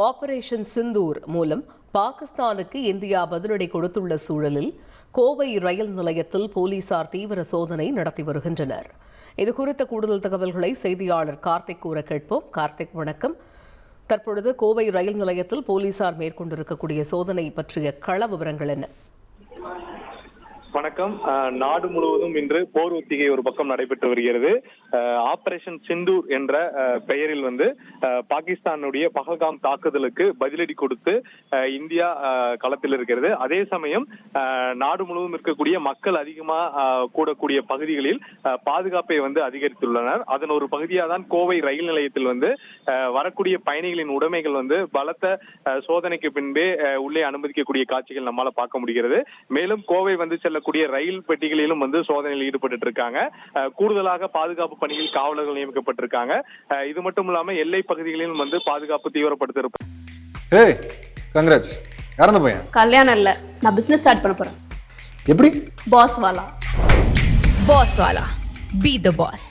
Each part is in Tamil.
ஆபரேஷன் சிந்தூர் மூலம் பாகிஸ்தானுக்கு இந்தியா பதிலடி கொடுத்துள்ள சூழலில் கோவை ரயில் நிலையத்தில் போலீசார் தீவிர சோதனை நடத்தி வருகின்றனர். இதுகுறித்த கூடுதல் தகவல்களை செய்தியாளர் கார்த்திக் கூற கேட்போம். கார்த்திக், வணக்கம். தற்பொழுது கோவை ரயில் நிலையத்தில் போலீசார் மேற்கொண்டிருக்கக்கூடிய சோதனை பற்றிய கள விவரங்கள் என்ன? வணக்கம். நாடு முழுவதும் இன்று போர் ஒத்திகை ஒரு பக்கம் நடைபெற்று வருகிறது. ஆபரேஷன் சிந்தூர் என்ற பெயரில் பாகிஸ்தானுடைய பஹல்காம் தாக்குதலுக்கு பதிலடி கொடுத்து இந்தியா களத்தில் இருக்கிறது. அதே சமயம் நாடு முழுவதும் இருக்கக்கூடிய மக்கள் அதிகமாக கூடக்கூடிய பகுதிகளில் பாதுகாப்பை அதிகரித்துள்ளனர். அதன் ஒரு பகுதியாக தான் கோவை ரயில் நிலையத்தில் வரக்கூடிய பயணிகளின் உடைமைகள் பலத்த சோதனைக்கு பின்பே உள்ளே அனுமதிக்கக்கூடிய காட்சிகள் நம்மால பார்க்க முடிகிறது. மேலும் கோவை செல்லக்கூடிய ரயில் பெட்டிகளிலும் சோதனையில் ஈடுபட்டு இருக்காங்க. கூடுதலாக பாதுகாப்பு பணியில் காவலர்கள் நியமிக்கப்பட்டிருக்காங்க. இது மட்டும் இல்லாம எல்லை பகுதிகளிலும் பாதுகாப்பு தீவிரப்படுத்திருப்பாங்க. கல்யாணம் இல்ல, நான் பிசினஸ் ஸ்டார்ட் பண்ண போறேன். எப்படி? பாஸ் வாலா பி தி பாஸ்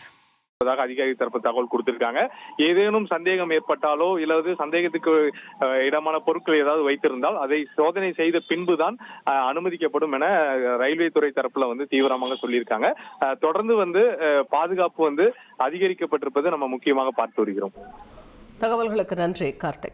அதிகாரி தரப்பு தகவல் கொடுத்திருக்காங்க. ஏதேனும் சந்தேகம் ஏற்பட்டாலோ இல்லது சந்தேகத்துக்கு இடமான பொருட்கள் ஏதாவது வைத்திருந்தால் அதை சோதனை செய்த பின்புதான் அனுமதிக்கப்படும் என ரயில்வே துறை தரப்புல தீவிரமாக சொல்லியிருக்காங்க. தொடர்ந்து பாதுகாப்பு அதிகரிக்கப்பட்டிருப்பது நம்ம முக்கியமாக பார்த்து வருகிறோம். தகவல்களுக்கு நன்றி கார்த்திக்.